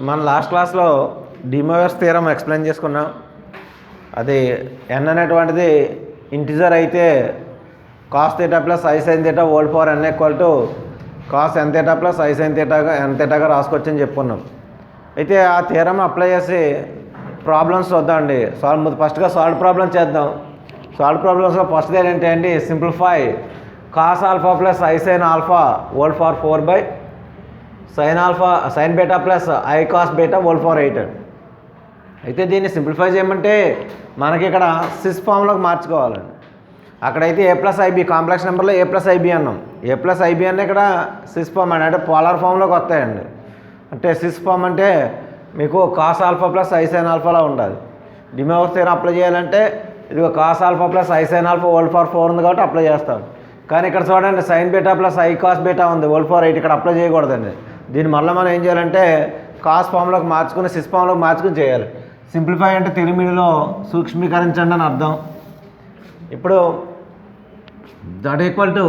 మన లాస్ట్ క్లాస్లో డిమోవర్స్ theorem explain చేసుకున్నాం. అది n అనేటువంటిది ఇంటిజర్ అయితే cos theta plus i sine theta whole power n equal to cos n theta plus i sine థీటాగా n థీటాగా రాసుకోవచ్చని చెప్పుకున్నాం. అయితే ఆ థియరం అప్లై చేసి ప్రాబ్లమ్స్ చూద్దామండి. ఫస్ట్గా సాల్వ్ ప్రాబ్లం చేద్దాం. సాల్వ్ ప్రాబ్లమ్స్లో ఫస్ట్ది ఏంటంటే అండి, simplify cos alpha plus i sine alpha whole power 4 sine beta plus i cos beta whole power 8. అయితే దీన్ని సింప్లిఫై చేయమంటే మనకి ఇక్కడ సిస్ ఫామ్లోకి మార్చుకోవాలండి. అక్కడైతే ఏ ప్లస్ ఐబీ కాంప్లెక్స్ నెంబర్లో ఏ ప్లస్ ఐబీ అన్నాం. ఏ ప్లస్ ఐబీ అన్న ఇక్కడ సిస్ ఫామ్ అండి, అంటే పోలార్ ఫామ్లోకి వస్తాయండి. అంటే సిస్ ఫామ్ అంటే మీకు cos alpha plus i sine ఆల్ఫాలా ఉండాలి. డిమోవర్స్ థియరం అప్లై చేయాలంటే ఇది cos alpha plus i sine alpha whole power 4 ఉంది కాబట్టి అప్లై చేస్తాం. కానీ ఇక్కడ చూడండి sine beta plus i cos beta ఉంది హోల్ పవర్ 8, ఇక్కడ అప్లై చేయకూడదండి. దీన్ని మళ్ళీ మనం ఏం చేయాలంటే కాస్ ఫామ్లోకి మార్చుకుని సిస్ ఫామ్లోకి మార్చుకుని చేయాలి. సింప్లిఫై అంటే తెలుగులో సూక్ష్మీకరించండి అని అర్థం. ఇప్పుడు దట్ ఈక్వల్ టు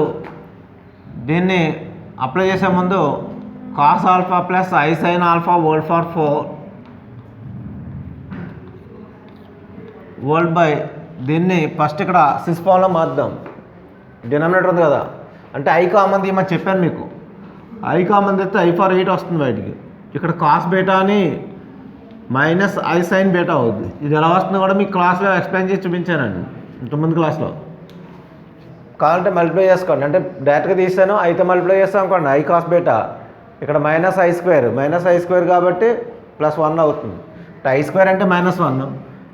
దీన్ని అప్లై చేసే ముందు cos alpha plus i sine alpha whole power 4 వోల్డ్ బై దీన్ని ఫస్ట్ ఇక్కడ సిస్ ఫామ్లో మార్చుదాం. డినామినేటర్ ఉంది కదా, అంటే ఐ కామన్ తీయమని చెప్పాను మీకు. ఐ కామన్ తెస్తే ఐ ఫార్ 8 వస్తుంది బయటికి. ఇక్కడ కాస్ బీటా అని మైనస్ ఐ సైన్ బీటా అవుద్ది. ఇది ఎలా వస్తుందో కూడా మీకు క్లాస్లో ఎక్స్ప్లెయిన్ చేసి చూపించానండి ఇంతకుముందు క్లాస్లో. కావాలంటే మల్టిప్లై చేసుకోండి, అంటే డైరెక్ట్గా తీసాను అయితే మల్టిప్లై చేస్తాం అనుకోండి. ఐ కాస్ బీటా ఇక్కడ మైనస్ ఐ స్క్వేర్ కాబట్టి +1 అవుతుంది. ఐ స్క్వేర్ అంటే -1,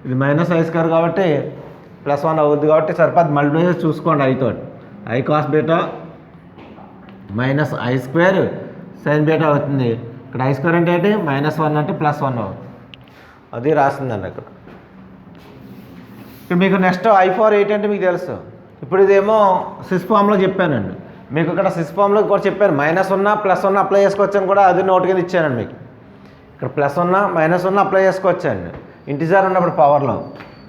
ఇది మైనస్ ఐ స్క్వేర్ కాబట్టి +1 అవుద్ది. కాబట్టి సరిపోద్ది, మల్టిప్లై చేసి చూసుకోండి ఐతో. I cos beta minus i square sine beta అవుతుంది. ఇక్కడ ఐ స్క్వేర్ అంటే ఏంటి, -1 అంటే +1 అవుతుంది. అది రాసిందండి అక్కడ. ఇక్కడ మీకు నెక్స్ట్ ఐ ఫార్ 8 అంటే మీకు తెలుసు. ఇప్పుడు ఇదేమో సిస్ ఫామ్లో చెప్పానండి మీకు. ఇక్కడ సిస్ ఫామ్లో కూడా చెప్పాను -1 +1 అప్లై చేసుకోవచ్చు అని కూడా అది నోట్ కింద ఇచ్చానండి మీకు. ఇక్కడ +1 -1 అప్లై చేసుకోవచ్చండి ఇంటిజర్ ఉన్నప్పుడు పవర్లో.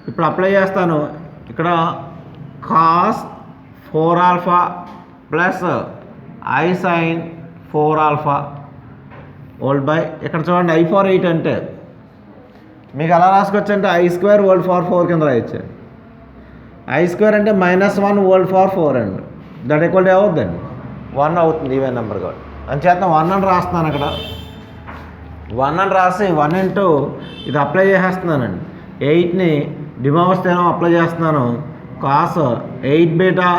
ఇప్పుడు అప్లై చేస్తాను. ఇక్కడ cos 4 alpha plus i sine 4 alpha whole by ఇక్కడ చూడండి ఐ ఫార్ 8 అంటే మీకు ఎలా రాసుకోవచ్చు అంటే ఐ స్క్వేర్ హోల్ పవర్ 4 కింద రాయొచ్చు. ఐ స్క్వేర్ అంటే -1 హోల్ పవర్ 4 అండి. దట్ ఈక్వల్ టు ఏమవుద్దండి 1 అవుతుంది, ఈవెన్ నెంబర్ కాబట్టి. అంచేత 1 అని రాస్తున్నాను. అక్కడ 1 అని రాసి 1 ఇంటూ ఇది అప్లై చేసేస్తున్నానండి. 8ని డిమోవర్స్ థియరం అప్లై చేస్తున్నాను. Cos 8 beta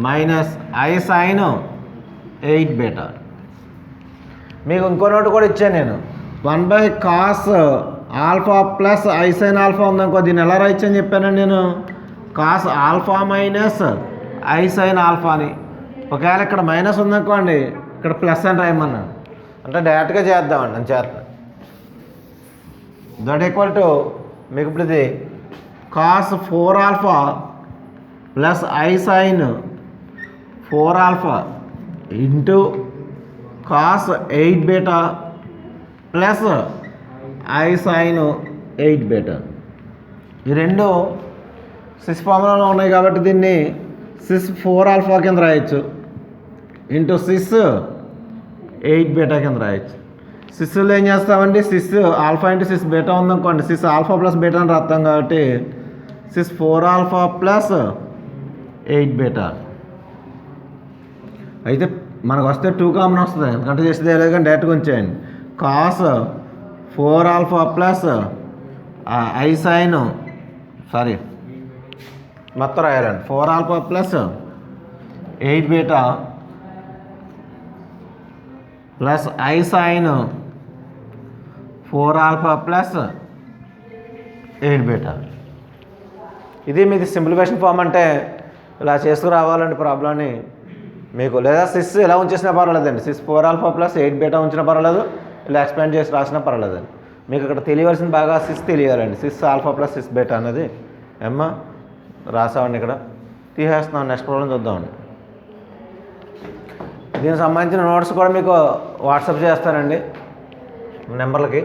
minus i sine 8 beta. మీకు ఇంకో నోటు కూడా ఇచ్చాను నేను. 1 cos alpha plus i sine alpha ఉందనుకో, దీన్ని ఎలా రాయొచ్చని చెప్పానండి నేను. Cos alpha minus i sine alpha అని. ఒకవేళ ఇక్కడ మైనస్ ఉందనుకోండి, ఇక్కడ ప్లస్ అని రాయమన్నాను. అంటే డైరెక్ట్గా చేద్దామండి అని చేస్తాను. దట్ ఈక్వల్ టు మీకు ఇప్పుడు ఇది cos 4 alpha plus i sine 4 alpha into cos 8 beta plus i sine 8 beta. ఈ రెండు సిస్ ఫార్ములాలో ఉన్నాయి కాబట్టి దీన్ని సిస్ 4 ఆల్ఫా కింద రాయొచ్చు ఇంటూ సిస్ 8 బీటా కింద రాయొచ్చు. సిస్లో ఏం చేస్తామండి, cis alpha into cis beta ఉందనుకోండి, సిస్ ఆల్ఫా ప్లస్ బీటా అని రాస్తాం కాబట్టి సిస్ 4 ఆల్ఫా ప్లస్ 8 బీటా. అయితే మనకు వస్తే 2 కామన్ వస్తుంది, ఎందుకంటే చేసేది లేదు కానీ డైరెక్ట్గా ఉంచేయండి. Cos 4 alpha plus i sine మొత్తం రాయాలండి. 4 alpha plus 8 beta plus i sine 4 alpha plus 8 beta. ఇది మీది సింప్లిఫికేషన్ ఫామ్. అంటే ఇలా చేసుకురావాలండి ప్రాబ్లమ్ని మీకు. లేదా సిస్ ఇలా ఉంచేసినా పర్వాలేదండి. సిస్ 4 ఆల్ఫా ప్లస్ 8 బీటా ఉంచినా పర్వాలేదు, ఇలా ఎక్స్పాండ్ చేసి రాసినా పర్వాలేదండి. మీకు ఇక్కడ తెలియవలసింది బాగా సిస్ తెలియాలండి. Cis alpha plus cis beta అన్నది రాసామండి. ఇక్కడ తీసేస్తున్నాం. నెక్స్ట్ ప్రాబ్లం చూద్దామండి. దీనికి సంబంధించిన నోట్స్ కూడా మీకు వాట్సాప్ చేస్తానండి నెంబర్లకి.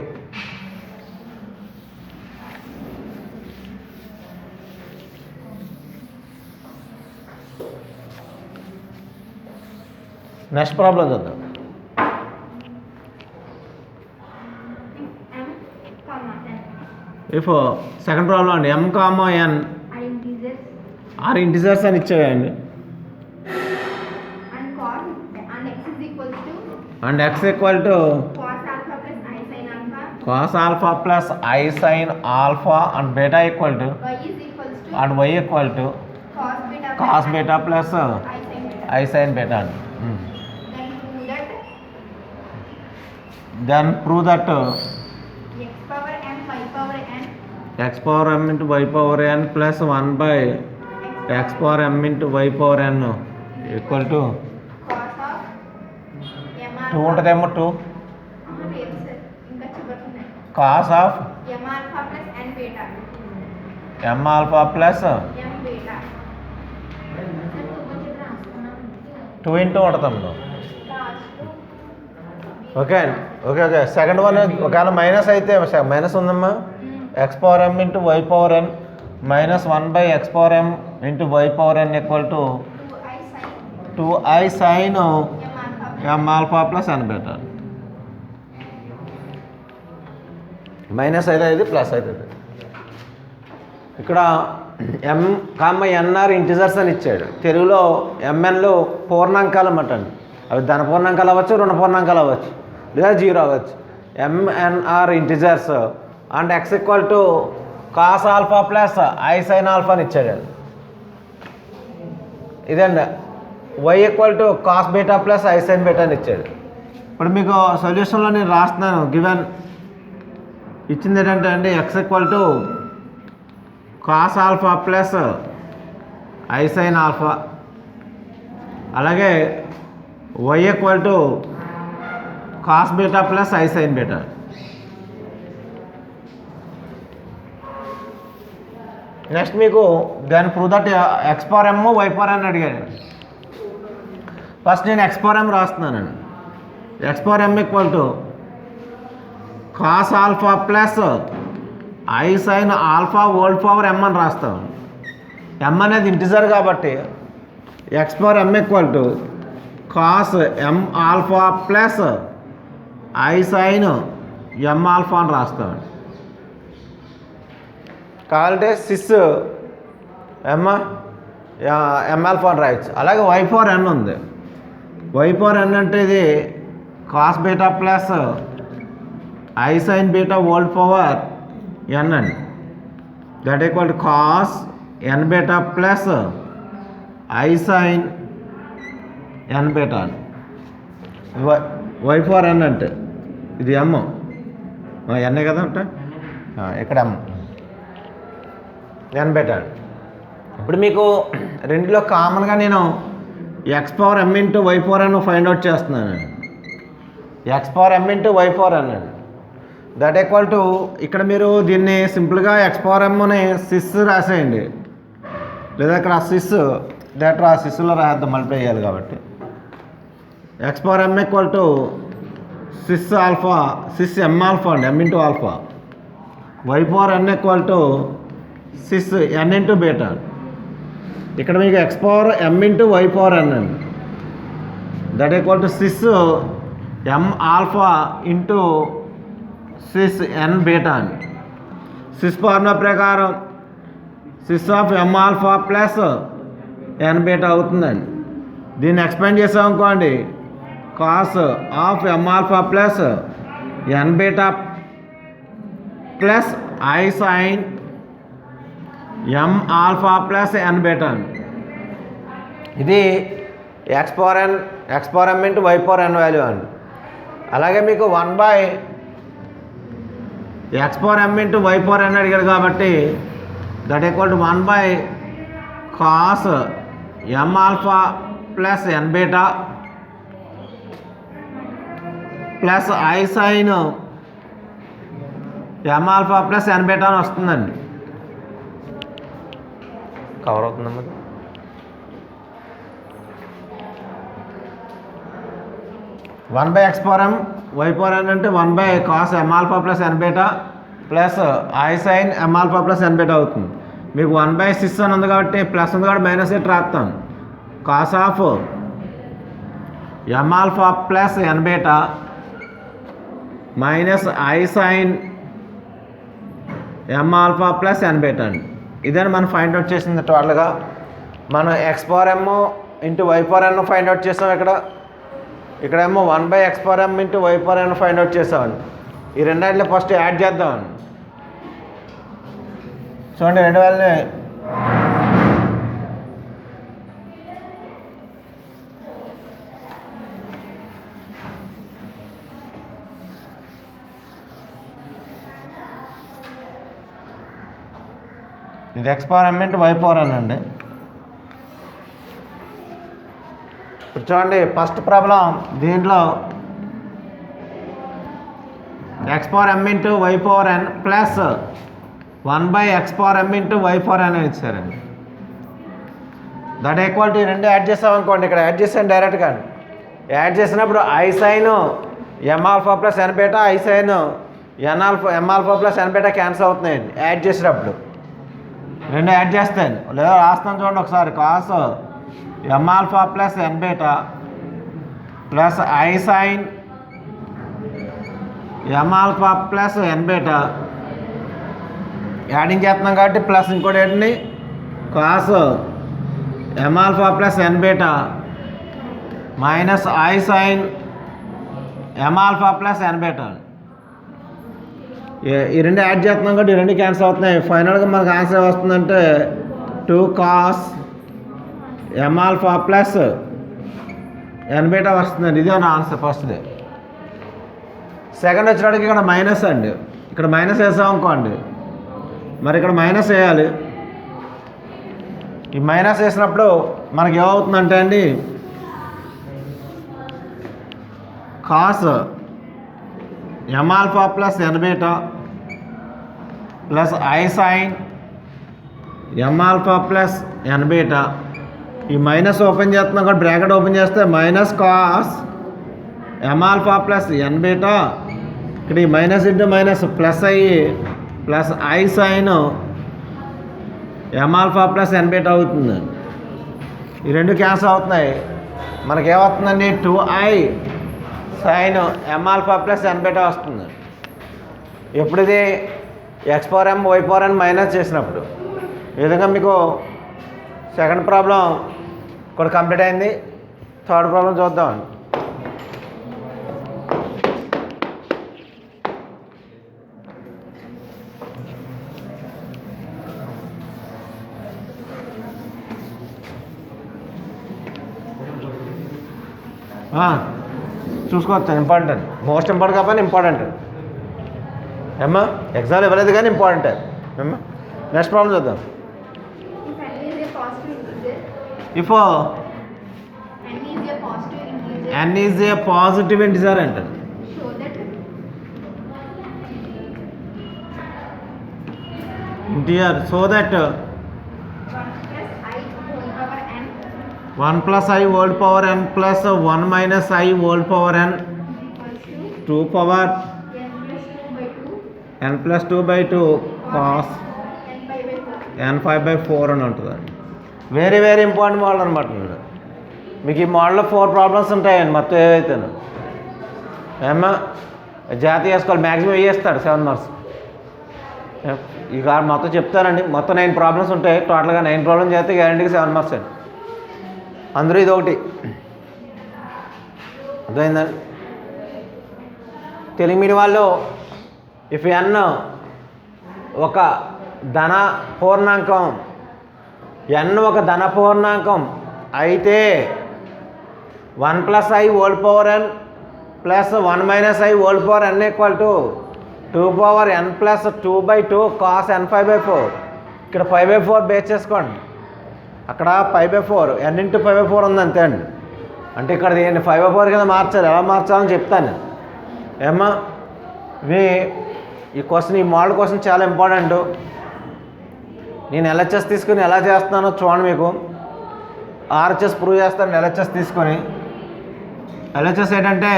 నెక్స్ట్ ప్రాబ్లం చూద్దాం. ఇఫ్ సెకండ్ ప్రాబ్లం అండి m comma n are integers అని ఇచ్చాయండి and x equal to cos alpha plus I sin alpha and beta equal to and y equal to cos beta plus I sin beta. Then prove that x power m into y power n plus 1 by x power m into y power n equal to 2 ఉంటుందేమో 2 cos of m alpha plus 2 into ఉంటుందమ్మా okay okay okay second one ఒకవేళ minus అయితే minus ఉందమ్మా x power m into y power n minus 1 by x power m into y power n equal to 2i sin m alpha plus n beta. Minus అయితే ఇది plus అవుతుంది ఇక్కడ m కామ NR integers అని ఇచ్చాడు తెలుగులో ఎంఎన్లు పూర్ణాంకాలు అన్నమాట అండి అవి ధన పూర్ణాంకాలు అవ్వచ్చు రుణ పూర్ణాంకాలు అవ్వచ్చు లేదా జీరో అవ్వచ్చు m n are integers and x equal to cos alpha plus i sine alpha అని ఇచ్చాడు ఇదండి y equal to cos beta plus i sine beta అని ఇచ్చాడు ఇప్పుడు మీకు సొల్యూషన్లో నేను రాస్తున్నాను గివెన్ ఇచ్చింది ఏంటంటే అండి x equal to cos alpha plus i sine alpha అలాగే y equal to cos beta plus i sine beta. Next మీకు దాని prove that x power m y power అని అడిగాడు ఫస్ట్ నేను ఎక్స్ పవర్ ఎమ్ రాస్తున్నానండి x power m equal to cos alpha plus i sine alpha whole power m అని రాస్తాం ఎమ్ అనేది ఇంటిజర్ కాబట్టి x power m equal to cos m alpha plus i sine m alpha అని రాస్తాం కావాలంటే sys m alpha అని రాయొచ్చు అలాగే వై పవర్ ఎన్ ఉంది వై పవర్ ఎన్ అంటే ఇది cos beta plus i sine beta whole power n అండి that equal to cos n beta plus i sine n beta అని వై పవర్ ఎన్ అంటే ఇది ఎమ్ ఎన్నే కదా అంటే ఇక్కడ ఎమ్ ఎన్ బీటా ఇప్పుడు మీకు రెండులో కామన్గా నేను x power m into y power n find out చేస్తున్నాను x power m into y power n అండి దట్ ఈక్వల్ టు ఇక్కడ మీరు దీన్ని సింపుల్గా ఎక్స్ పవర్ ఎమ్ని సిస్ రాసేయండి లేదా ఇక్కడ సిస్ డైరెక్ట్ ఆ సిస్లో రాద్దాం మల్టిప్లై చేయాలి కాబట్టి x power m equal to cis alpha cis m alpha అండి m into alpha y power n equal to cis n into beta ఇక్కడ మీకు x power m into y power n అండి that equal to cis m alpha into cis n beta అని cis formula ప్రకారం cis of m alpha plus n beta అవుతుందండి దీన్ని expand చేసామనుకోండి cos of m alpha plus n beta plus i sine m alpha plus n beta అని ఇది x power m into y power n value అండి అలాగే మీకు 1 by x power m into y power n అడిగాడు కాబట్టి that equal to 1 by cos m alpha plus n beta plus i sine m alpha plus n beta అని వస్తుందండి cover అవుతుందమ్మా 1 by x power m y power n అంటే 1 by cos m alpha plus n beta plus i sine m alpha plus n beta అవుతుంది మీకు 1 by 6 అని ఉంది కాబట్టి plus ఉంది కాబట్టి మైనస్ ఎట్ రాస్తాం cos of m alpha plus n beta minus i sine m alpha plus n beta అండి. ఇదే మనం ఫైండ్ అవుట్ చేసింది టోటల్గా. మనం x power m into y power n find out చేసాం. ఇక్కడేమో 1/x/m into y power n find out చేసామండి. ఈ రెండింటిని ఫస్ట్ యాడ్ చేద్దామండి. చూడండి, 2000 ఇది x power m into y power n అండి. ఇప్పుడు చూడండి, ఫస్ట్ ప్రాబ్లం దీంట్లో X power m into y power n plus 1/x/m into y power n అని ఇచ్చారండి. దట్ ఈక్వల్ టు రెండు యాడ్ చేసామనుకోండి, ఇక్కడ యాడ్ చేసాను డైరెక్ట్గా. యాడ్ చేసినప్పుడు i sine m alpha plus n beta, i sine m alpha plus n beta cancel అవుతున్నాయండి add చేసినప్పుడు. రెండు యాడ్ చేస్తాను, లేదా రాస్తాను చూడండి ఒకసారి. Cos m alpha plus n beta plus i sine m alpha plus n beta adding చేస్తున్నాం కాబట్టి ప్లస్ ఇంకోటి ఏంటండి, cos m alpha plus n beta minus i sine m alpha plus n beta. ఈ రెండు యాడ్ చేస్తున్నాం కాబట్టి ఈ రెండు క్యాన్సిల్ అవుతున్నాయి. ఫైనల్గా మనకు ఆన్సర్ వస్తుందంటే 2 cos ఎం ఆల్ఫా ప్లస్ ఎన్ బీటా వస్తుందండి. ఇదే నా ఆన్సర్ ఫస్ట్ది. సెకండ్ వచ్చేటప్పటికి ఇక్కడ మైనస్ అండి. ఇక్కడ మైనస్ వేసాం అనుకోండి, మరి ఇక్కడ మైనస్ వేయాలి. ఈ మైనస్ వేసినప్పుడు మనకి ఏమవుతుందంటే అండి, cos m alpha plus n beta plus i sine m alpha plus n beta. ఈ మైనస్ ఓపెన్ చేస్తున్నాం కాబట్టి బ్రాకెట్ ఓపెన్ చేస్తే minus cos m alpha plus n beta, ఇక్కడ ఈ మైనస్ ఇంటూ మైనస్ ప్లస్ అయ్యి plus i sine m alpha plus n beta అవుతుంది. ఈ రెండు క్యాన్సిల్ అవుతున్నాయి. మనకేమవుతుందండి, 2i sine m alpha plus n beta వస్తుంది. ఎప్పుడు ఇది x power m y power n minus చేసినప్పుడు. ఈ విధంగా మీకు సెకండ్ ప్రాబ్లం కూడా కంప్లీట్ అయింది. థర్డ్ ప్రాబ్లం చూద్దామండి. చూసుకోవచ్చు, ఇంపార్టెంట్, మోస్ట్ ఇంపార్టెంట్ కాబట్టి ఇంపార్టెంట్ ఏమ్మా. ఎగ్జామ్ ఇవ్వలేదు కానీ ఇంపార్టెంట్ ఏమ్మా. నెక్స్ట్ ప్రాబ్లం చూద్దాం. If n is a positive integer అంటారు. Integer so that 1 plus I whole power n plus 1 minus I whole power n 2 power n plus 2 by 2 cos n 5/4 అని ఉంటుంది. Very very important model అనమాట. మీకు ఈ మోడల్లో 4 problems ఉంటాయండి మొత్తం ఏవైతేను. ఏమన్నా జాతీయ వేసుకోవాలి, మ్యాక్సిమం వేస్తాడు 7 మార్క్స్. ఇక మొత్తం చెప్తానండి. మొత్తం 9 ప్రాబ్లమ్స్ ఉంటాయి. టోటల్గా 9 ప్రాబ్లమ్స్ చేస్తే గ్యారంటీకి 7 మార్క్స్ అండి. అందరూ ఇది ఒకటి అర్థమైందండి. తెలుగు మీడియం వాళ్ళు ఇఫ్ n ఒక ధన పూర్ణాంకం, n ఒక ధన పూర్ణాంకం అయితే 1 plus I whole power n plus 1 minus I whole power n equal to 2 power n plus 2 by 2 cos n 5/4. ఇక్కడ 5/4 బేస్ చేసుకోండి. అక్కడ 5/4 n ఇంటూ 5/4 ఉంది అంతే అండి. అంటే ఇక్కడ దీన్ని 5/4 కింద మార్చాలి. ఎలా మార్చాలని చెప్తాను ఏమ్మా. ఈ క్వశ్చన్, ఈ మోడల్ క్వశ్చన్ చాలా ఇంపార్టెంట్. నేను LHS తీసుకుని ఎలా చేస్తున్నానో చూడండి. మీకు RHS ప్రూవ్ చేస్తాను. LHS తీసుకొని LHS ఏంటంటే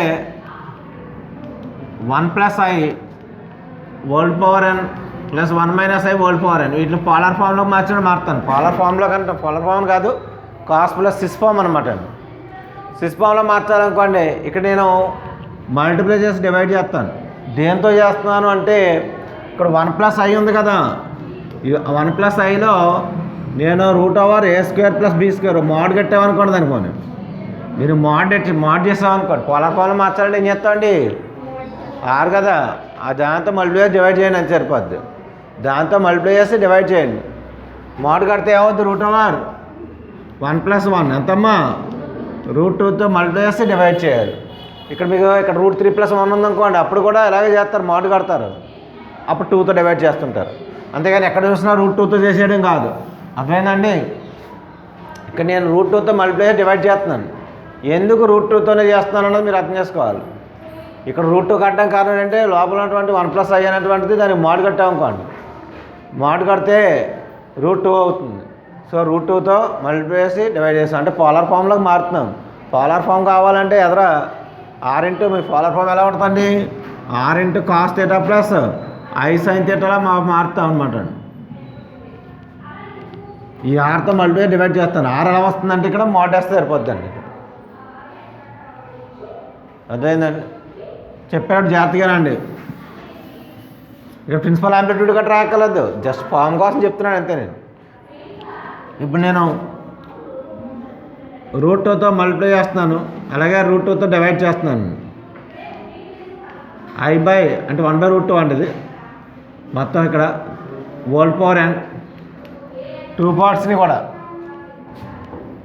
1 plus I whole power n plus 1 minus I whole power n. వీటిని పోలార్ ఫామ్లోకి మారుతాను. పోలార్ ఫామ్లో కంటే పోలార్ ఫామ్ కాదు, కాస్ ప్లస్ సిస్ ఫామ్ అనమాట అండి. సిస్ ఫామ్లో మార్చాలనుకోండి, ఇక్కడ నేను మల్టిప్లై చేసి డివైడ్ చేస్తాను. దేంతో చేస్తున్నాను అంటే ఇక్కడ 1 + i ఉంది కదా, ఈ 1 + iలో నేను √a² + b² మోడ్ కట్టామనుకోండి అనుకోండి, మీరు మోడ్ చేసామనుకోండి, పోలార్ ఫామ్లో మార్చాలంటే ఏం చేస్తామండి, ఆరు కదా, దాంతో మల్టిప్లై డివైడ్ చేయండి అని సరిపోద్ది, దాంతో మల్టిప్లై చేసి డివైడ్ చేయండి. మోడ్ కడితే ఏమవుద్ది, √1 + 1 ఎంతమ్మా, √2తో మల్టిప్లై చేసి డివైడ్ చేయాలి. ఇక్కడ మీకు ఇక్కడ √3 + 1 ఉందనుకోండి, అప్పుడు కూడా ఇలాగే చేస్తారు, మోడ్ కడతారు, అప్పుడు 2తో డివైడ్ చేస్తుంటారు. అంతేగాని ఎక్కడ చూసినా √2తో చేసేయడం కాదు. అర్థమైందండి? ఇక్కడ నేను √2తో మల్టిప్లై డివైడ్ చేస్తున్నాను, ఎందుకు √2తోనే చేస్తున్నాను అన్నది మీరు అర్థం చేసుకోవాలి. ఇక్కడ √2 కట్టడం కారణం ఏంటంటే లోపల ఉన్నటువంటి 1 + i అనేటువంటిది దానికి మోడ్ కట్టామనుకోండి, మోడ్ కడితే √2 అవుతుంది. సో √2తో మల్టిప్లై చేసి డివైడ్ చేస్తాం, అంటే పోలార్ ఫామ్లోకి మారుతున్నాం. పోలార్ ఫామ్ కావాలంటే ఎదరా r మీ పోలార్ ఫామ్ ఎలా ఉంటుందండి, r × cos θ + i sin θలా మారుతాం అనమాట. ఈ rతో మల్టిప్లై డివైడ్ చేస్తాను, r ఎలా వస్తుందంటే ఇక్కడ మోడ్ వేస్తే సరిపోద్దండి. అర్థమైందండి? చెప్పాడు జాగ్రత్తగానండి. ఇక్కడ ప్రిన్సిపల్ యాంప్లిట్యూడ్ గట్రా రాయక్కర్లేదు, జస్ట్ ఫామ్ కోసం చెప్తున్నాను అంతే. నేను ఇప్పుడు నేను √2తో మల్టిప్లై చేస్తున్నాను, అలాగే √2తో డివైడ్ చేస్తున్నాను. i అంటే 1/√2 అండి, ఇది మొత్తం ఇక్కడ n 2 పార్ట్స్ని కూడా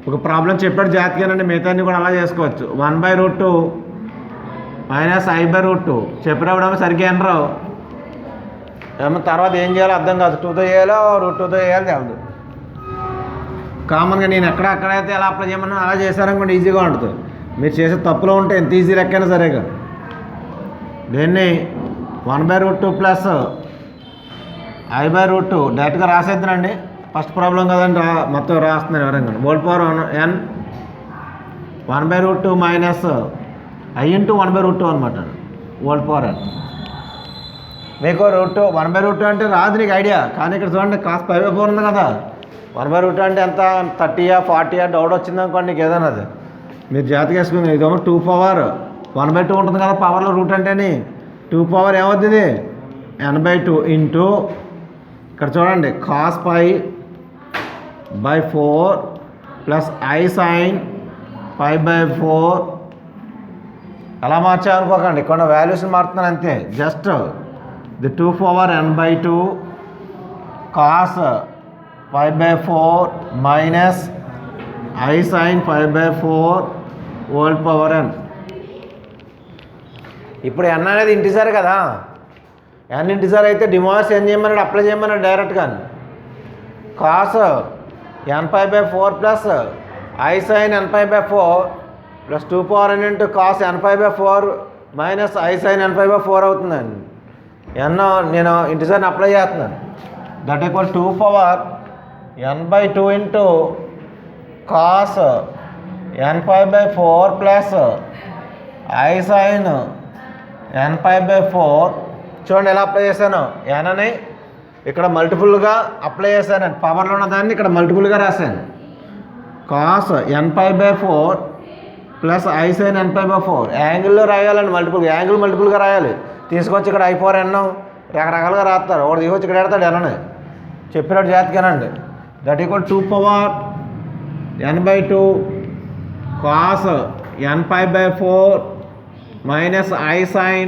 ఒక ప్రాబ్లం చెప్పాడు జాగ్రత్తగానండి. మిగతాన్ని కూడా అలా చేసుకోవచ్చు. 1/√2 - i/√2 చెప్పినప్పుడు సరిగ్గా అనరావు, ఏమో తర్వాత ఏం చేయాలో అర్థం కాదు, 2తో చేయాలో √2తో చేయాలో తెలియదు. కామన్గా నేను ఎక్కడైతే ఎలా అప్లై చేయమన్నా అలా చేశారనుకోండి, ఈజీగా ఉంటుంది. మీరు చేసే తప్పులో ఉంటే ఎంత ఈజీ లెక్కైనా సరేగా దీన్ని 1/√2 + i/√2 డైరెక్ట్గా రాసేద్దానండి. ఫస్ట్ ప్రాబ్లం కదండి, మొత్తం రాస్తున్నాను ఎవరైనా. n 1/√2 - i × 1/√2 అనమాట, n. మీకు 1/√2 అంటే రాదు నీకు ఐడియా, కానీ ఇక్కడ చూడండి cos π/4 ఉంది కదా, 1/√2 అంటే ఎంత, 30 40 డౌట్ వచ్చింది అనుకోండి నీకు ఏదైనా, అది మీరు జాగ్రత్తగా వేసుకుంది. ఇదేమో 2 పవర్ 1/2 ఉంటుంది కదా, పవర్లో రూట్ అంటేని 2 పవర్ ఏమవుతుంది, n/2 ఇంటూ ఇక్కడ చూడండి cos π/4 + i sin π/4. అలా మార్చామనుకోకండి, ఇక్కడ వాల్యూస్ని మారుతున్నాను అంతే. Just the 2 power n/2 cos π/4 minus i sin π/4 n. ఇప్పుడు n అనేది ఇంటిజర్ కదా, n ఇంటిజర్ అయితే డిమాస్ ఏం చేయమన్నాడు, అప్లై చేయమన్నాడు డైరెక్ట్గా. cos nπ/4 + i sin nπ/4 + 2 power n × cos nπ/4 minus i sin nπ/4 అవుతుందండి. నేను ఇంటిజర్ని అప్లై చేస్తున్నాను. That equal 2 power n/2 into cos nπ/4 + i sin nπ/4. చూడండి ఎలా అప్లై చేశాను, n అని ఇక్కడ మల్టిపుల్గా అప్లై చేశానండి, పవర్లో ఉన్న దాన్ని ఇక్కడ మల్టిపుల్గా రాశాను. cos nπ/4 + i sin nπ/4 యాంగిల్లో రాయాలండి, యాంగిల్ మల్టిపుల్గా రాయాలి. తీసుకొచ్చి ఇక్కడ i/n రకరకాలుగా రాస్తారు, ఒకటి తీసుకొచ్చి ఇక్కడ పెడతాడు n అని చెప్పినట్టు జాగ్రత్తగానండి. That equal 2 power n/2 cos nπ/4 minus i sin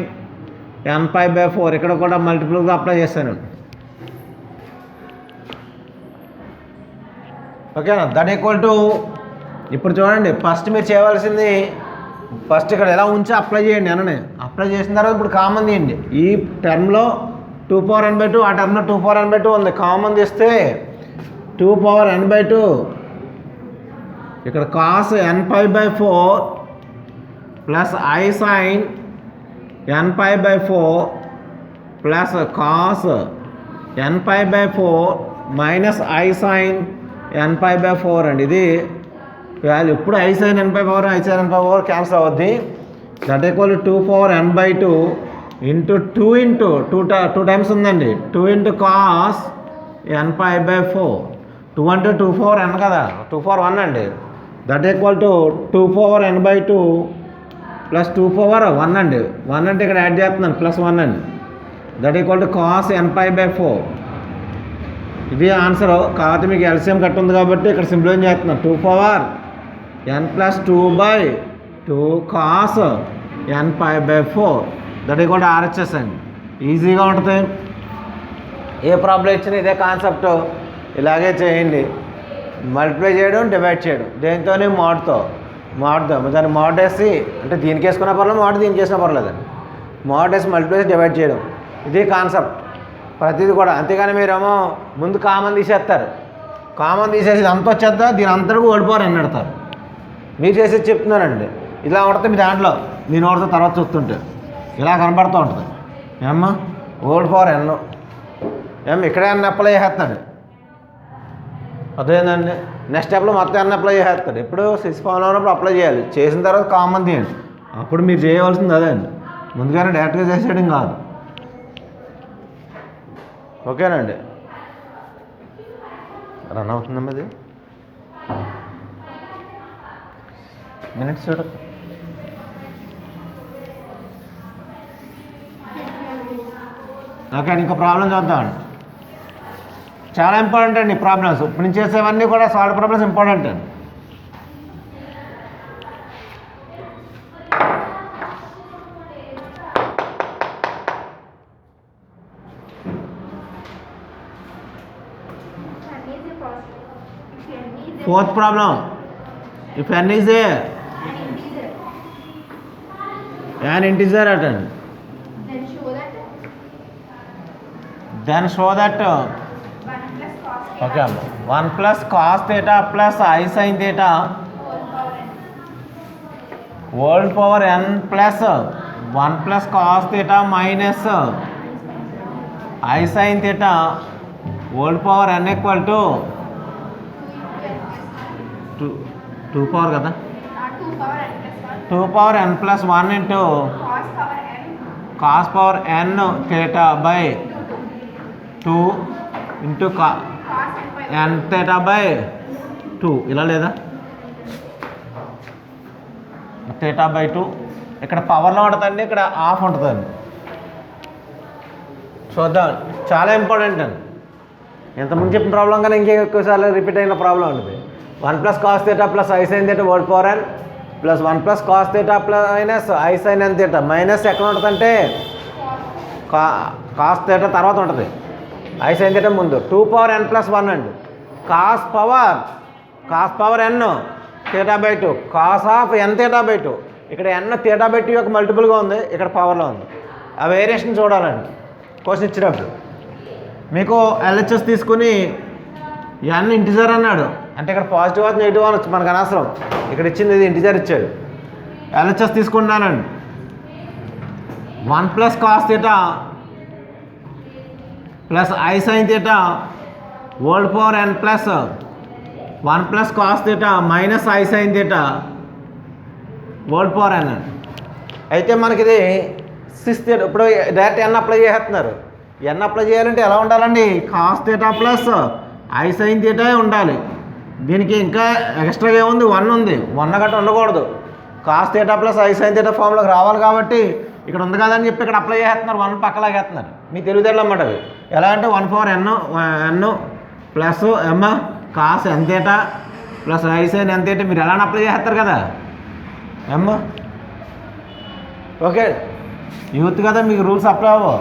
nπ/4 ఇక్కడ కూడా మల్టిపుల్గా అప్లై చేశాను. ఓకేనా? దట్ ఈక్వల్ టు ఇప్పుడు చూడండి, ఫస్ట్ మీరు చేయవలసింది ఫస్ట్ ఇక్కడ ఎలా ఉంచి అప్లై చేయండి అని. అప్లై చేసిన తర్వాత ఇప్పుడు కామన్ తీయండి. ఈ టర్మ్లో 2 పవర్ n/2, ఆ టర్మ్లో 2 పవర్ n/2 ఉంది. కామన్ తీస్తే 2 పవర్ n/2 ఇక్కడ cos nπ/4 + i sin nπ/4 + cos nπ/4 minus i sin nπ/4 అండి. ఇది వాల్యూ. ఇప్పుడు i sin nπ/4 క్యాన్సిల్ అవుద్ది. That equal 2 power n/2 into 2 times ఉందండి, 2 × cos nπ/4. 2 అంటే 2 పవర్ n కదా, 2 పవర్ 1 అండి. That equal to 2 power n/2 + 2 power 1 అండి. 1 అంటే ఇక్కడ యాడ్ చేస్తున్నాను, +1 అండి. That equal to cos n π/4. ఇది ఆన్సర్. కాకపోతే మీకు ఎల్సిఎం కట్ ఉంది కాబట్టి ఇక్కడ సింప్లిఫై చేస్తున్నాం. 2 power n + 2/2 cos n π/4 that equal to RHS అండి. ఈజీగా ఉంటుంది. ఏ ప్రాబ్లం ఇచ్చినా ఇదే కాన్సెప్ట్, ఇలాగే చేయండి. మల్టిప్లై చేయడం, డివైడ్ చేయడం, దేనితోనే మోడ్తో దాన్ని మోడ్ వేసి, అంటే దీనికి వేసుకున్నా పర్లేదు, మోడ్ దీనికి వేసినా పర్లేదండి. మోడ్ వేసి మల్టిప్లై చేసి డివైడ్ చేయడం, ఇది కాన్సెప్ట్ ప్రతిదీ కూడా. అంతేగాని మీరేమో ముందు కామన్ తీసేస్తారు. కామన్ తీసేసి అంత వచ్చేద్దా దీని అంతటికి ఓడిపోరు అని పెడతారు. మీరు చేసేది చెప్తున్నానండి. ఇలా ఉంటుంది మీ దాంట్లో, మీ నోటితో తర్వాత చూస్తుంటే ఇలా కనబడుతూ ఉంటుంది. ఏమ్మా ఓడిపోరు ఎన్నో ఇక్కడే అన్న అప్లై చేసేస్తాడు. అదేందండి నెక్స్ట్ స్టెప్లో మొత్తం అన్న అప్లై చేసేస్తాడు. ఇప్పుడు సిక్స్ ఫామ్లో ఉన్నప్పుడు అప్లై చేయాలి. చేసిన తర్వాత కామన్ తీయండి. అప్పుడు మీరు చేయవలసింది అదే అండి. ముందుగానే డైరెక్ట్గా చేసేయడం కాదు. ఓకేనండి. రన్ అవుతుందమ్మా ఇది మినిట్స్ చూడ. ఓకే, ఇంకో ప్రాబ్లం చూద్దామండి. చాలా ఇంపార్టెంట్ అండి ప్రాబ్లమ్స్. ఇప్పుడు నేను చేసేవన్నీ కూడా సాల్వ్ ప్రాబ్లమ్స్ ఇంపార్టెంట్ అండి. Fourth problem, if n is an integer at n, then show that okay 1 plus cos theta plus I sin theta whole power n plus 1 plus cos theta minus I sin theta whole power n equal to 2 power కదా, 2 power n plus 1 into cos power n theta by 2 into n theta by 2 ఇలా లేదా, theta by 2 ఇక్కడ పవర్లో ఉంటుందండి, ఇక్కడ of ఉంటుందండి. చూద్దాం, చాలా ఇంపార్టెంట్ అండి. ఇంతకుముందు చెప్పిన ప్రాబ్లం కానీ ఇంకెక్కువసార్లు రిపీట్ అయిన ప్రాబ్లం ఉంటుంది. 1 plus cos theta plus I sin theta whole power n plus 1 plus cos theta plus minus I sin n theta minus ఎక్కడ ఉంటుందంటే cos theta తర్వాత ఉంటుంది, I sin theta ముందు. 2 power n plus 1 అండి. cos power n theta by 2 cos of n theta by 2. ఇక్కడ n theta by 2 యొక్క మల్టిపుల్గా ఉంది, ఇక్కడ పవర్లో ఉంది. ఆ వేరియేషన్ చూడాలండి క్వశ్చన్ ఇచ్చినప్పుడు. మీకు LHS తీసుకుని n ఇంటిజర్ అన్నాడు అంటే ఇక్కడ పాజిటివ్ అవుతుంది, నెగిటివ్ అనొచ్చు, మనకు అనవసరం. ఇక్కడ ఇచ్చింది ఇది ఇంటిజర్ ఇచ్చాడు. LHS తీసుకున్నానండి. 1 plus cos theta plus I sin theta whole power n plus 1 plus cos theta minus I sin theta whole power n. అయితే మనకి ఇది 6 theta. ఇప్పుడు డైరెక్ట్ n అప్లై చేస్తున్నారు. n అప్లై చేయాలంటే ఎలా ఉండాలండి, cos theta plus I sin theta ఉండాలి. దీనికి ఇంకా ఎక్స్ట్రాగా ఏముంది, 1 ఉంది. 1 గట్ట ఉండకూడదు. cos theta plus I sin theta ఫామ్లోకి రావాలి కాబట్టి ఇక్కడ ఉంది కదని చెప్పి ఇక్కడ అప్లై చేస్తున్నారు. 1 పక్కలాగేస్తున్నారు. మీ తెలివితేటలు అన్నమాట అవి. ఎలా అంటే 1 power n plus m cos n theta plus I sin n theta మీరు ఎలా అప్లై చేస్తారు కదా m. ఓకే, యూత్ కదా, మీకు రూల్స్ అప్లై అవ్వవు.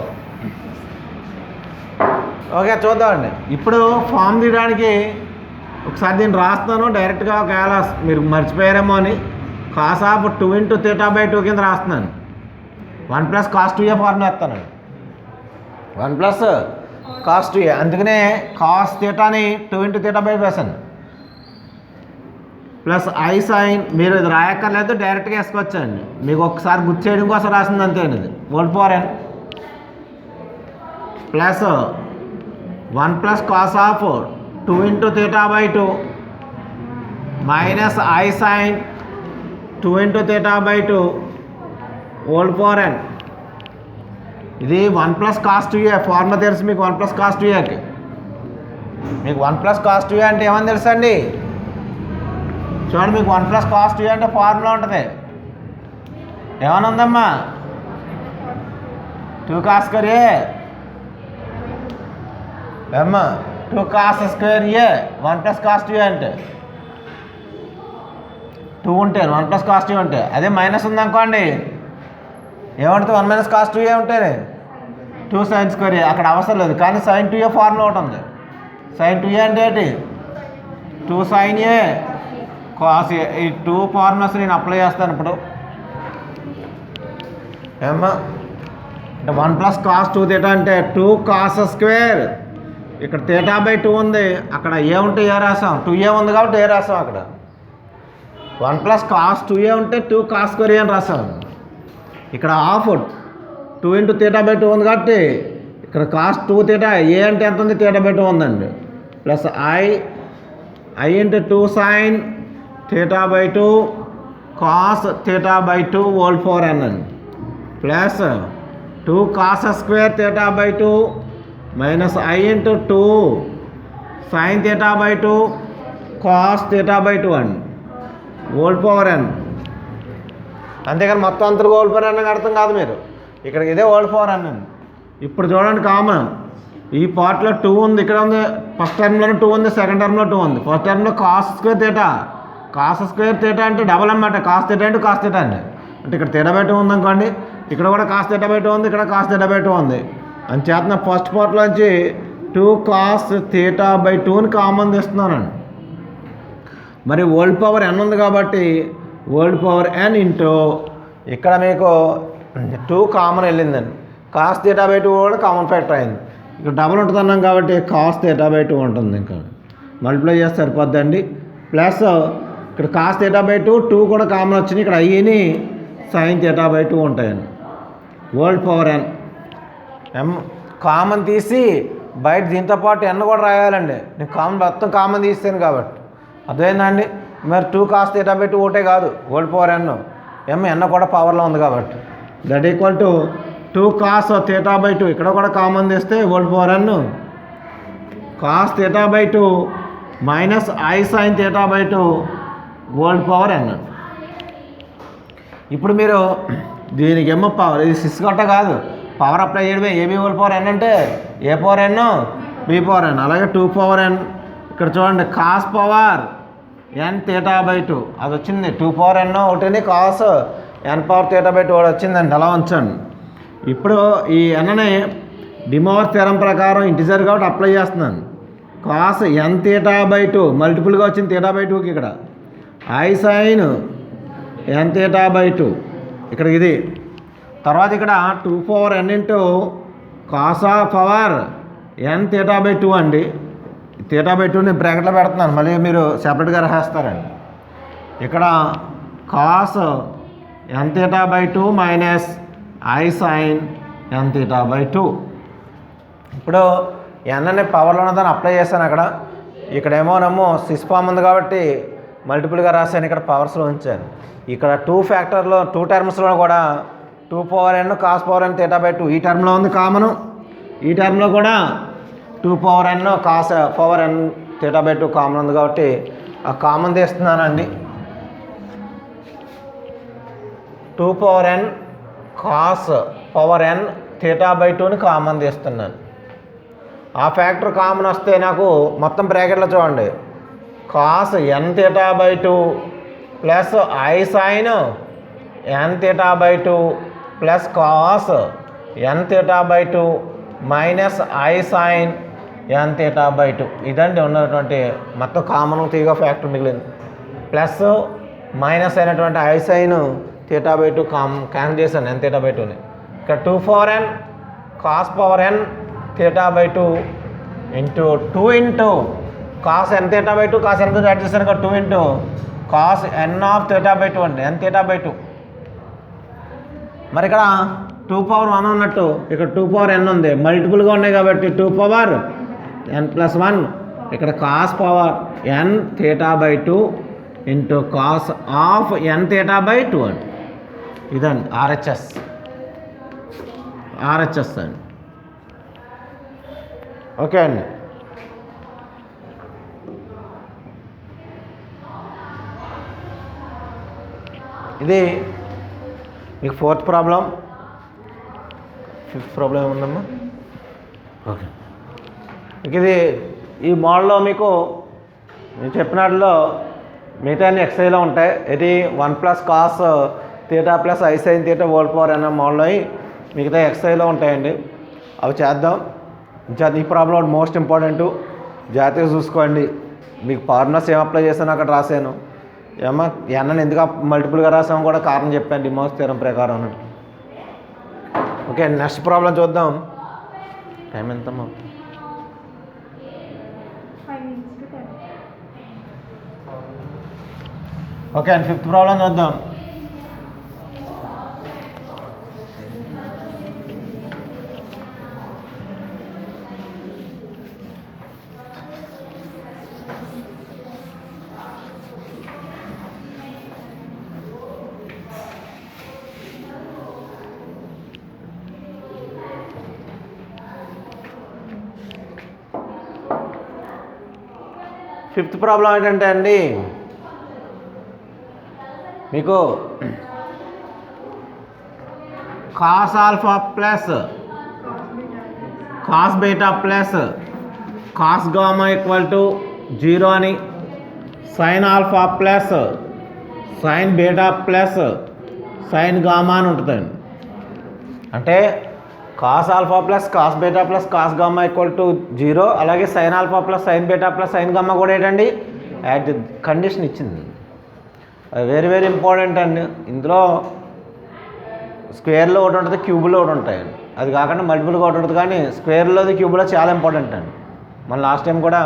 ఓకే, చూద్దామండి. ఇప్పుడు ఫామ్ తీయడానికి ఒకసారి దీన్ని రాస్తున్నాను డైరెక్ట్గా. ఒకవేళ మీరు మర్చిపోయారేమో అని cos of 2 into theta by 2 కింద రాస్తున్నాను. 1 plus cos 2a ఫార్ములా వేస్తానండి. 1 plus cos 2a, అందుకనే cos thetaని 2 into theta by 2 వేసాను. ప్లస్ I sin, మీరు ఇది రాయక్కర్లేదు, డైరెక్ట్గా వేసుకోవచ్చండి. మీకు ఒకసారి గుర్తు చేయడం కోసం రాసింది అంతే. ఇది whole power n plus 1 plus cos of 2 into theta by 2 minus I sin 2 into theta by 2 whole power n. ఇది 1 plus cos 2a ఫార్ములా తెలుసు మీకు. 1 plus cos 2aకి మీకు 1 plus cos 2a అంటే ఏమని తెలుసు అండి, చూడండి. మీకు 1 plus cos 2a అంటే ఫార్ములా ఉంటుంది. ఏమని ఉందమ్మా, 2 cos square a ఏమ్మా 2 కాస్ స్క్వేర్ ఏ 1 ప్లస్ కాస్ టూ అంటే 2 ఉంటే 1 ప్లస్ కాస్ టూ ఉంటే అదే మైనస్ ఉందనుకోండి ఏమంటుంది 1 మైనస్ కాస్ టూ ఏ ఉంటేనే 2 సైన్ స్క్వేర్ ఏ అక్కడ అవసరం లేదు కానీ సైన్ టూ ఏ ఫార్ములా ఒకటి ఉంది సైన్ టూ ఏ అంటే ఏంటి 2 సైన్ ఏ కాస్ ఏ ఈ 2 ఫార్ములాస్ నేను అప్లై చేస్తాను ఇప్పుడు ఏమ్మా అంటే 1 ప్లస్ కాస్ టూ థీటా అంటే 2 కాస్ స్క్వేర్ ఇక్కడ థీటా బై 2 ఉంది అక్కడ ఏ ఉంటే ఏ రాసాం 2 ఏ ఉంది కాబట్టి ఏ రాసాం అక్కడ 1 ప్లస్ కాస్ 2 ఏ ఉంటే 2 కాస్ స్క్వేర్ ఏ అని రాసాం ఇక్కడ హాఫ్ 2 ఇంటూ థీటా బై 2 ఉంది కాబట్టి ఇక్కడ కాస్ 2 థీటా ఏ అంటే ఎంత ఉంది థీటా బై 2 ఉందండి plus I into 2 sign theta by 2 cos theta by 2 whole power n అండి plus 2 cos square theta by 2 minus I into 2 sign theta by 2 cos theta by 2 అండి whole power n అంతేకాని మొత్తం అంతా whole power n అర్థం కాదు మీరు ఇక్కడ ఇదే హోల్ పవర్ n అండి ఇప్పుడు చూడండి కామన్ ఈ పార్ట్లో 2 ఉంది ఇక్కడ ఉంది ఫస్ట్ టర్మ్లోనే 2 ఉంది సెకండ్ టర్మ్లో 2 ఉంది ఫస్ట్ టర్మ్లో కాస్ స్క్వేర్ థీటా అంటే డబల్ అన్నమాట కాస్ థీటా అంటే కాస్ థీటా అండి అంటే ఇక్కడ థీటా బై 2 ఉందనుకోండి ఇక్కడ కూడా కాస్ థీటా బై 2 ఉంది ఇక్కడ కాస్ థీటా బై 2 ఉంది అని చేతన ఫస్ట్ పార్ట్లోంచి 2 కాస్ థీటా బై 2ని కామన్ తీస్తున్నానండి మరి హోల్ పవర్ n ఉంది కాబట్టి హోల్ పవర్ n ఇంటూ ఇక్కడ మీకు 2 కామన్ వెళ్ళిందండి కాస్ థీటా బై 2 కూడా కామన్ ఫ్యాక్టర్ అయింది ఇక్కడ డబల్ ఉంటుంది అన్నాం కాబట్టి కాస్ థీటా బై 2 ఉంటుంది ఇంకా మల్టిప్లై చేస్తే సరిపోద్దండి ప్లస్ ఇక్కడ కాస్ థీటా బై 2 కూడా కామన్ వచ్చినాయి ఇక్కడ అయ్యిని సైన్ థీటా బై 2 ఉంటాయండి హోల్ పవర్ n కామన్ తీసి బయట దీంతో పాటు n కూడా రాయాలండి నేను మొత్తం కామన్ తీస్తాను కాబట్టి అదేందండి మరి 2 కాస్ థీటా బై 2 ఒకటే కాదు హోల్ పవర్ n n కూడా పవర్లో ఉంది కాబట్టి that equal to 2 cos theta by 2 ఇక్కడ కూడా కామన్ తీస్తే whole power n cos theta by 2 minus i sine theta by 2 whole power n ఇప్పుడు మీరు దీనికి ఏమో పవర్ ఇది 6 గంట కాదు పవర్ అప్లై చేయడమే ఏబీ హోల్ పవర్ n అంటే a power n b power n అలాగే 2 పవర్ n ఇక్కడ చూడండి cos power n theta by 2 అది వచ్చింది 2 పవర్ n ఒకటి cos n power theta by 2 కూడా వచ్చిందండి అలా ఉంచండి ఇప్పుడు ఈ nని డిమోవర్ థియరం ప్రకారం ఇంటిజర్ కాబట్టి అప్లై చేస్తున్నాను కాస్ n థీటా బై 2 మల్టిపుల్గా వచ్చింది థీటా బై 2కి ఇక్కడ i sine n theta by 2 ఇక్కడ ఇది తర్వాత ఇక్కడ 2 power n into cos of power n theta by 2 అండి థీటా బై 2 నేను బ్రాకెట్లో పెడుతున్నాను మళ్ళీ మీరు సెపరేట్గా రాసేస్తారండి ఇక్కడ cos n theta by 2 minus i sine n theta by 2 ఇప్పుడు n అనే పవర్లో ఉన్నదాన్ని అప్లై చేశాను అక్కడ ఇక్కడేమోనేమో సిస్ ఫామ్ ఉంది కాబట్టి మల్టిపుల్గా రాశాను ఇక్కడ పవర్స్లో ఉంచాను ఇక్కడ 2 ఫ్యాక్టర్లో 2 టర్మ్స్లో కూడా 2 power n cos power n theta by 2 ఈ టర్మ్లో ఉంది కామను ఈ టర్మ్లో కూడా 2 power n cos power n theta by 2 common ఉంది కాబట్టి ఆ కామన్ తీస్తున్నానండి 2 power n cos power n theta by 2ని కామన్ తీస్తున్నాను ఆ ఫ్యాక్టర్ కామన్ వస్తే నాకు మొత్తం బ్రాకెట్లో చూడండి cos n theta by 2 plus i sine n theta by 2 plus cos n theta by 2 minus i sine n theta by 2 ఇదండి ఉన్నటువంటి మొత్తం కామన్ తీగ ఫ్యాక్టర్ మిగిలింది ప్లస్ మైనస్ అయినటువంటి i sine theta by 2 cancel చేశాను n థీటా బై 2ని ఇక్కడ 2 power n cos power n theta by 2 into 2 into cos n theta by 2 cos n add చేశాను ఇక్కడ 2 into cos n of theta by 2 అండి n theta by 2 మరి ఇక్కడ 2 power 1 ఉన్నట్టు ఇక్కడ 2 పవర్ n ఉంది మల్టిపుల్గా ఉన్నాయి కాబట్టి 2 పవర్ n ప్లస్ 1 ఇక్కడ cos power n theta by 2 into cos of n theta by 2 అండి ఇదండి ఆర్హెచ్ఎస్ అండి ఓకే అండి ఇది మీకు 4th ప్రాబ్లం 5th ప్రాబ్లం ఏముందమ్మా ఓకే ఇది ఈ మోడల్లో మీకు నేను చెప్పినట్లో మిగతా అన్ని ఎక్సైజ్లో ఉంటాయి. ఇది 1 + cos θ + I sin θ whole power అన్న మోడల్లో మిగతా ఎక్సైజ్లో ఉంటాయండి. అవి చేద్దాం. ఈ ప్రాబ్లం మోస్ట్ ఇంపార్టెంట్, జాగ్రత్తగా చూసుకోండి. మీకు ఫార్ములాస్ ఏం అప్లై చేశాను అక్కడ రాశాను. ఏమో ఎన్నని ఎందుకు మల్టిపుల్గా రాసాము కూడా కారణం చెప్పాను డిమోస్ థియరం ప్రకారం అన్నట్టు. ఓకే, నెక్స్ట్ ప్రాబ్లం చూద్దాం. టైం ఎంతమ్మా? ఓకే అండి, 5th ప్రాబ్లం చూద్దాం. ఫిఫ్త్ ప్రాబ్లం ఏంటంటే అండి, మీకు cos alpha plus cos beta plus cos gamma equal to 0 అని, sine alpha plus sine beta plus sine gamma అని ఉంటుందండి. అంటే cos alpha plus cos beta plus cos gamma equal to 0, అలాగే sine alpha plus sine beta plus sine gamma కూడా ఏంటండి add condition ఇచ్చింది. అది very very important అండి. ఇందులో స్క్వేర్లో ఒకటి ఉంటుంది, క్యూబ్లో ఒకటి ఉంటాయండి. అది కాకుండా మల్టిపుల్గా ఒకటి ఉంటుంది, కానీ స్క్వేర్లోది క్యూబ్లో చాలా ఇంపార్టెంట్ అండి. మన లాస్ట్ టైం కూడా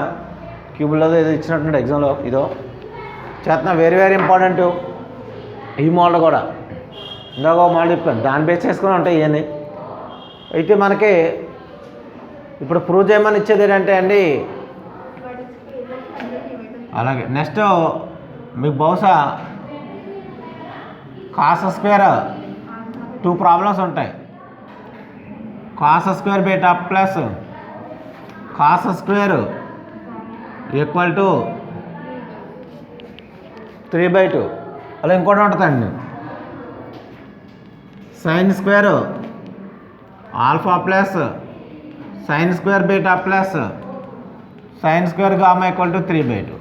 క్యూబ్లోది ఏదో ఇచ్చినట్టుండే ఎగ్జామ్లో, ఇదో చేస్తున్నా వెరీ వెరీ ఇంపార్టెంట్. ఈ మోడల్ కూడా ఇందాక ఒక మోడల్ చెప్పాను, దాన్ని బేస్ చేసుకుని ఉంటాయి ఇవన్నీ. అయితే మనకి ఇప్పుడు ప్రూవ్ చేయమని ఇచ్చేది ఏంటంటే అండి, అలాగే నెక్స్ట్ మీకు బహుశా కాస్ స్క్వేర్ 2 ప్రాబ్లమ్స్ ఉంటాయి. Cos square beta plus cos square equal to 3/2, అలా ఇంకోటి ఉంటుందండి sine square alpha plus sine square beta plus sine square gamma equal to 3/2.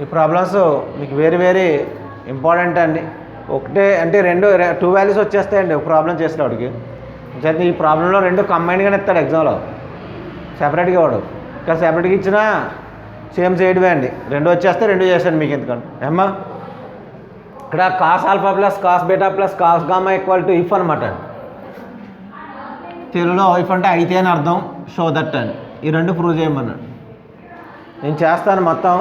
ఈ ప్రాబ్లమ్స్ మీకు వెరీ వెరీ ఇంపార్టెంట్ అండి. ఒకటే అంటే 2 వాల్యూస్ వచ్చేస్తాయండి ఒక ప్రాబ్లం చేసేవాడికి. అంటే ఈ ప్రాబ్లంలో 2 కంబైన్డ్గానే ఇస్తాడు ఎగ్జామ్లో, సెపరేట్గా ఇవ్వడు. ఇంకా సెపరేట్గా ఇచ్చినా సేమ్ చేయడమే అండి. 2 వచ్చేస్తే 2 చేస్తాను మీకు ఎందుకంటే ఏమ్మా. ఇక్కడ cos alpha plus cos beta plus cos gamma equal to if అనమాట అండి. తెలుగులో ఇఫ్ అంటే అయితే అని అర్థం, షో దట్ అండి. ఈ 2 ప్రూవ్ చేయమన్నాడు. నేను చేస్తాను మొత్తం.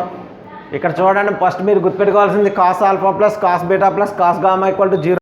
ఇక్కడ చూడండి, ఫస్ట్ మీరు గుర్తుపెట్టుకోవాల్సింది cos alpha plus cos beta plus cos gamma equal to 0.